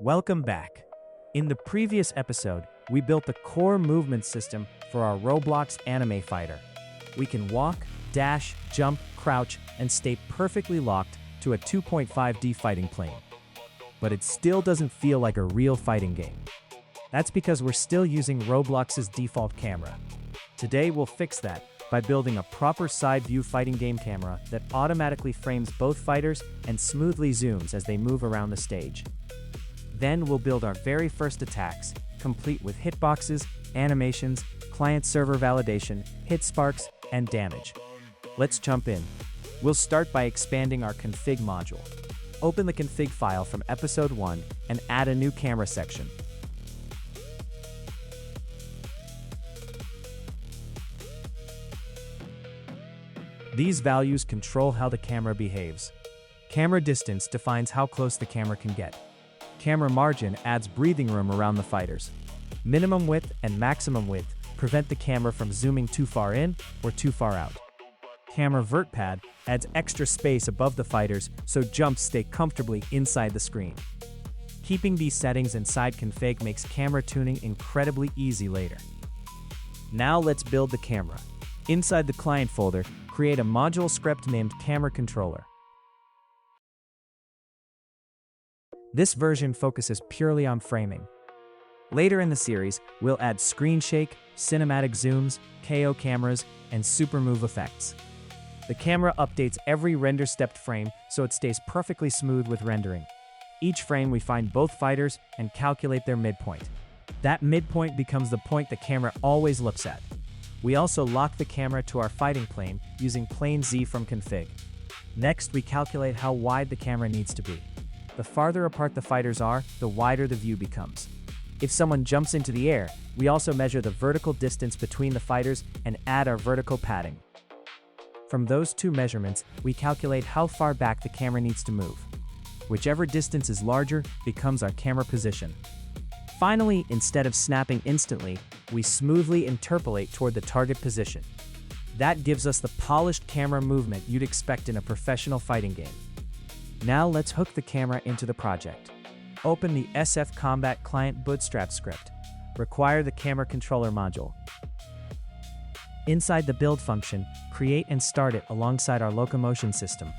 Welcome back. In the previous episode, we built the core movement system for our Roblox anime fighter. We can walk, dash, jump, crouch, and stay perfectly locked to a 2.5D fighting plane. But it still doesn't feel like a real fighting game. That's because we're still using Roblox's default camera. Today we'll fix that by building a proper side view fighting game camera that automatically frames both fighters and smoothly zooms as they move around the stage. Then we'll build our very first attacks, complete with hitboxes, animations, client-server validation, hit sparks, and damage. Let's jump in. We'll start by expanding our config module. Open the config file from episode 1 and add a new camera section. These values control how the camera behaves. Camera distance defines how close the camera can get. Camera margin adds breathing room around the fighters. Minimum width and maximum width prevent the camera from zooming too far in or too far out. Camera vert pad adds extra space above the fighters so jumps stay comfortably inside the screen. Keeping these settings inside config makes camera tuning incredibly easy later. Now let's build the camera. Inside the client folder, create a module script named Camera Controller. This version focuses purely on framing. Later in the series, we'll add screen shake, cinematic zooms, KO cameras, and super move effects. The camera updates every render-stepped frame so it stays perfectly smooth with rendering. Each frame we find both fighters and calculate their midpoint. That midpoint becomes the point the camera always looks at. We also lock the camera to our fighting plane using plane Z from config. Next, we calculate how wide the camera needs to be. The farther apart the fighters are, the wider the view becomes. If someone jumps into the air, we also measure the vertical distance between the fighters and add our vertical padding. From those two measurements, we calculate how far back the camera needs to move. Whichever distance is larger becomes our camera position. Finally, instead of snapping instantly, we smoothly interpolate toward the target position. That gives us the polished camera movement you'd expect in a professional fighting game. Now let's hook the camera into the project. Open the SF Combat Client Bootstrap script. Require the camera controller module. Inside the build function, create and start it alongside our locomotion system.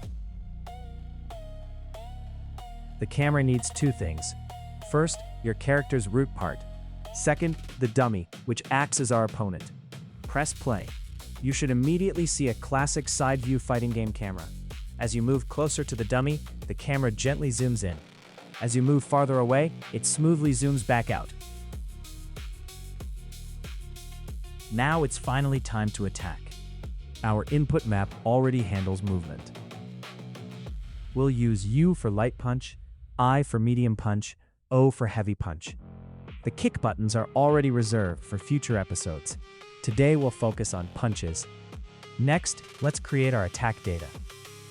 The camera needs two things. First, your character's root part. Second, the dummy, which acts as our opponent. Press play. You should immediately see a classic side view fighting game camera. As you move closer to the dummy, the camera gently zooms in. As you move farther away, it smoothly zooms back out. Now it's finally time to attack. Our input map already handles movement. We'll use U for light punch, I for medium punch, O for heavy punch. The kick buttons are already reserved for future episodes. Today we'll focus on punches. Next, let's create our attack data.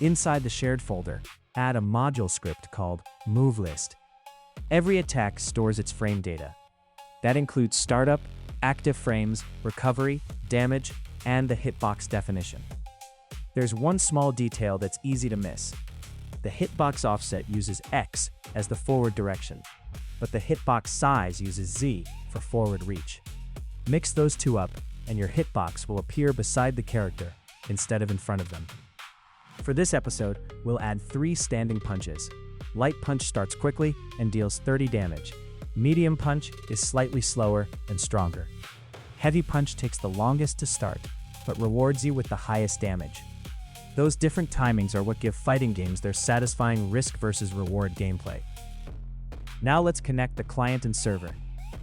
Inside the shared folder, add a module script called MoveList. Every attack stores its frame data. That includes startup, active frames, recovery, damage, and the hitbox definition. There's one small detail that's easy to miss. The hitbox offset uses X as the forward direction, but the hitbox size uses Z for forward reach. Mix those two up, and your hitbox will appear beside the character instead of in front of them. For this episode, we'll add 3 standing punches. Light punch starts quickly and deals 30 damage. Medium punch is slightly slower and stronger. Heavy punch takes the longest to start, but rewards you with the highest damage. Those different timings are what give fighting games their satisfying risk versus reward gameplay. Now let's connect the client and server.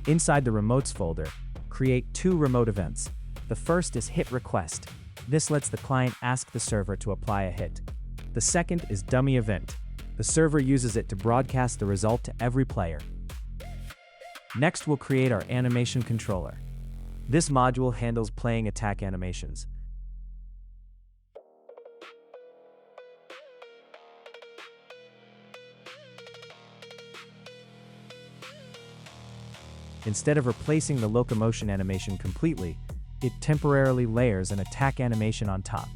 Inside the remotes folder, create 2 remote events. The first is hit request. This lets the client ask the server to apply a hit. The second is dummy event. The server uses it to broadcast the result to every player. Next, we'll create our animation controller. This module handles playing attack animations. Instead of replacing the locomotion animation completely, it temporarily layers an attack animation on top.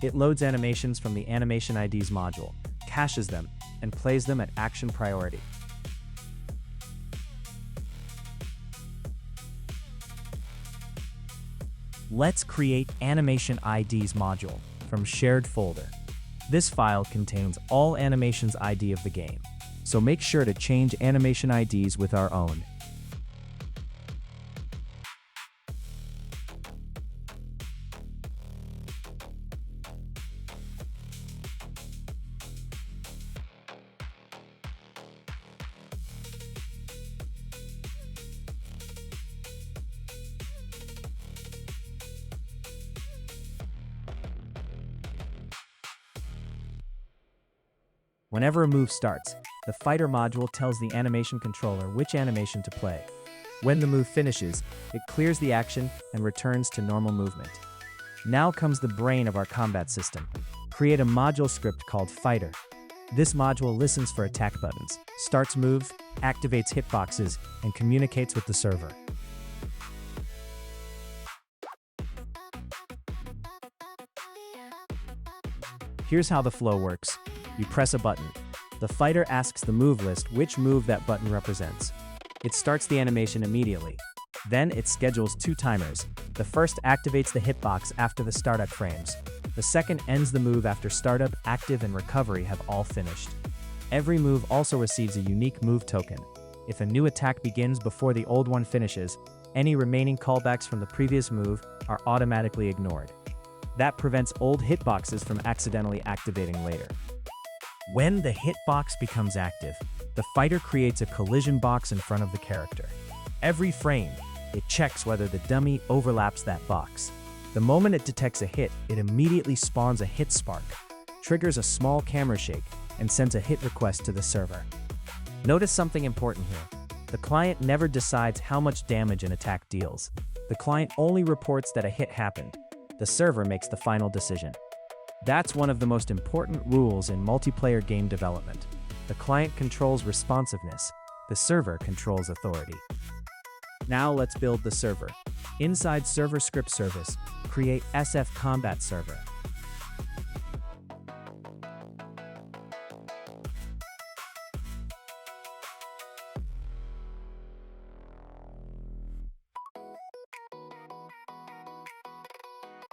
It loads animations from the Animation IDs module, caches them, and plays them at action priority. Let's create Animation IDs module from shared folder. This file contains all animations ID of the game, so make sure to change animation IDs with our own. Whenever a move starts, the fighter module tells the animation controller which animation to play. When the move finishes, it clears the action and returns to normal movement. Now comes the brain of our combat system. Create a module script called Fighter. This module listens for attack buttons, starts moves, activates hitboxes, and communicates with the server. Here's how the flow works. You press a button. The fighter asks the move list which move that button represents. It starts the animation immediately. Then it schedules 2 timers. The first activates the hitbox after the startup frames. The second ends the move after startup, active, and recovery have all finished. Every move also receives a unique move token. If a new attack begins before the old one finishes, any remaining callbacks from the previous move are automatically ignored. That prevents old hitboxes from accidentally activating later. When the hitbox becomes active, the fighter creates a collision box in front of the character. Every frame, it checks whether the dummy overlaps that box. The moment it detects a hit, it immediately spawns a hit spark, triggers a small camera shake, and sends a hit request to the server. Notice something important here. The client never decides how much damage an attack deals. The client only reports that a hit happened. The server makes the final decision. That's one of the most important rules in multiplayer game development. The client controls responsiveness, the server controls authority. Now let's build the server. Inside Server Script Service, create SF Combat Server.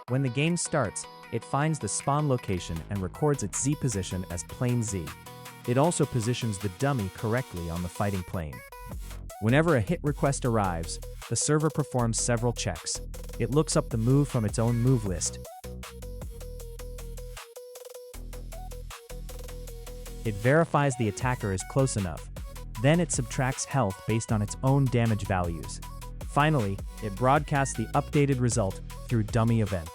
When the game starts, it finds the spawn location and records its Z position as plane Z. It also positions the dummy correctly on the fighting plane. Whenever a hit request arrives, the server performs several checks. It looks up the move from its own move list. It verifies the attacker is close enough. Then it subtracts health based on its own damage values. Finally, it broadcasts the updated result through dummy event.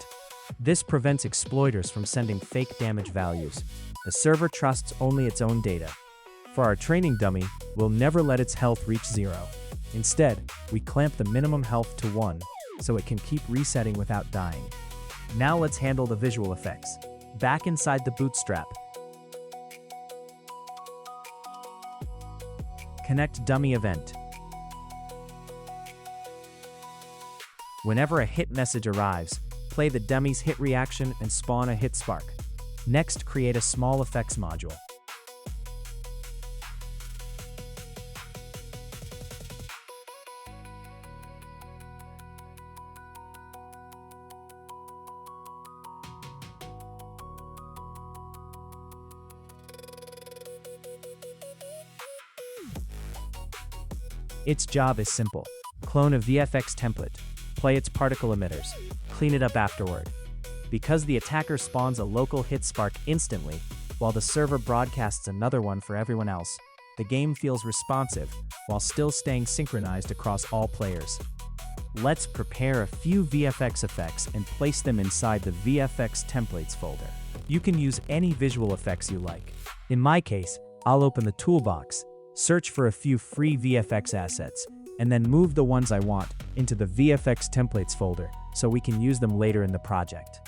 This prevents exploiters from sending fake damage values. The server trusts only its own data. For our training dummy, we'll never let its health reach 0. Instead, we clamp the minimum health to 1, so it can keep resetting without dying. Now let's handle the visual effects. Back inside the bootstrap, connect dummy event. Whenever a hit message arrives, play the dummy's hit reaction and spawn a hit spark. Next, create a small effects module. Its job is simple. Clone a VFX template, play its particle emitters, clean it up afterward. Because the attacker spawns a local hit spark instantly, while the server broadcasts another one for everyone else, the game feels responsive while still staying synchronized across all players. Let's prepare a few VFX effects and place them inside the VFX templates folder. You can use any visual effects you like. In my case, I'll open the toolbox, search for a few free VFX assets, and then move the ones I want into the VFX templates folder so we can use them later in the project.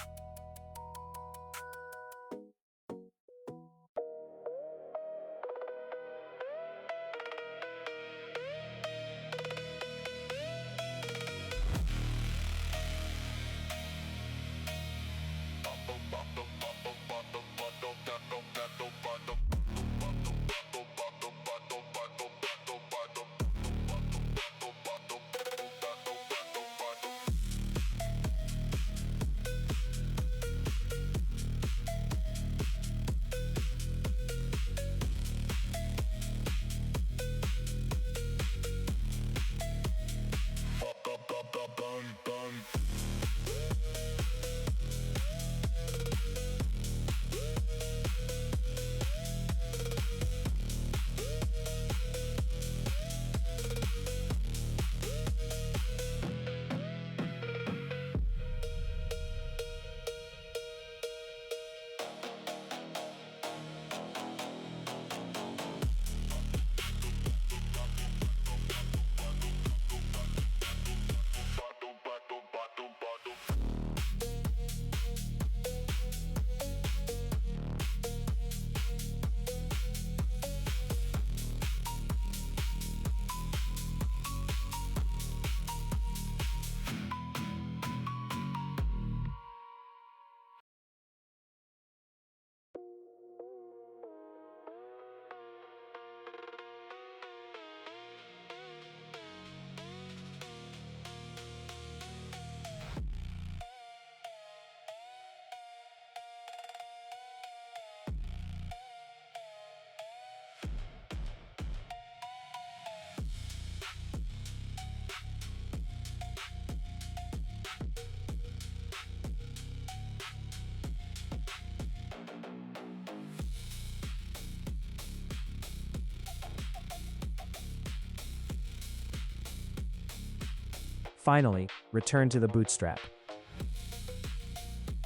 Finally, return to the bootstrap.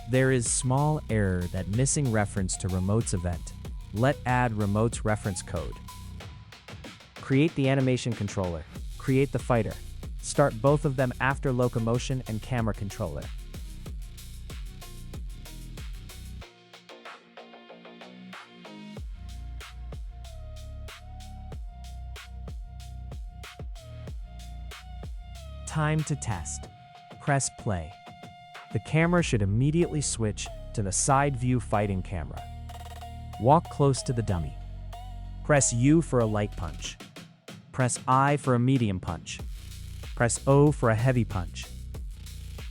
There is small error that missing reference to remotes event. Let add remotes reference code. Create the animation controller. Create the fighter. Start both of them after locomotion and camera controller. Time to test. Press play. The camera should immediately switch to the side view fighting camera. Walk close to the dummy. Press U for a light punch. Press I for a medium punch. Press O for a heavy punch.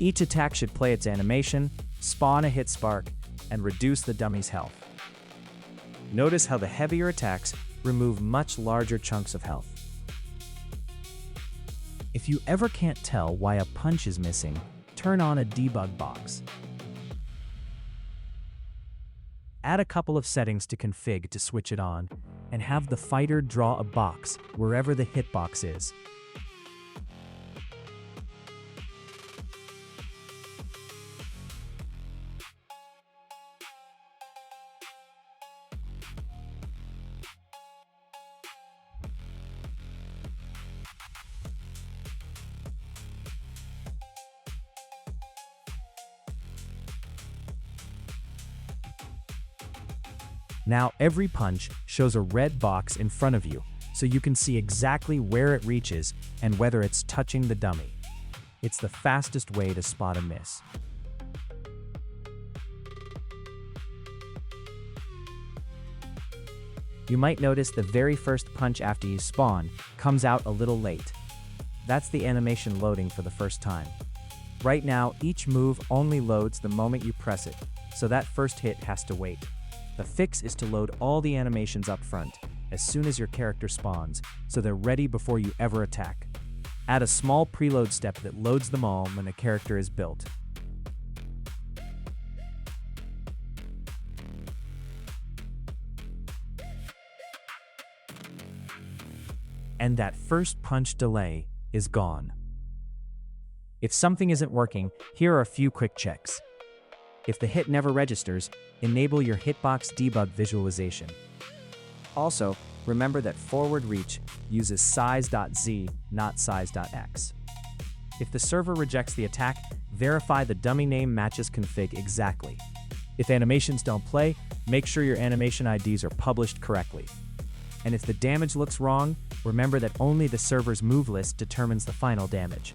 Each attack should play its animation, spawn a hit spark, and reduce the dummy's health. Notice how the heavier attacks remove much larger chunks of health. If you ever can't tell why a punch is missing, turn on a debug box. Add a couple of settings to config to switch it on, and have the fighter draw a box wherever the hitbox is. Now every punch shows a red box in front of you, so you can see exactly where it reaches and whether it's touching the dummy. It's the fastest way to spot a miss. You might notice the very first punch after you spawn comes out a little late. That's the animation loading for the first time. Right now, each move only loads the moment you press it, so that first hit has to wait. The fix is to load all the animations up front, as soon as your character spawns, so they're ready before you ever attack. Add a small preload step that loads them all when a character is built. And that first punch delay is gone. If something isn't working, here are a few quick checks. If the hit never registers, enable your hitbox debug visualization. Also, remember that forward reach uses size.z, not size.x. If the server rejects the attack, verify the dummy name matches config exactly. If animations don't play, make sure your animation IDs are published correctly. And if the damage looks wrong, remember that only the server's move list determines the final damage.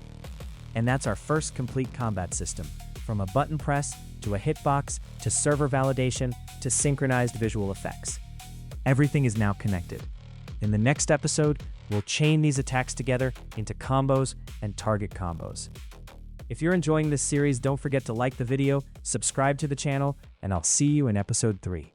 And that's our first complete combat system, from a button press to a hitbox, to server validation, to synchronized visual effects. Everything is now connected. In the next episode, we'll chain these attacks together into combos and target combos. If you're enjoying this series, don't forget to like the video, subscribe to the channel, and I'll see you in episode 3.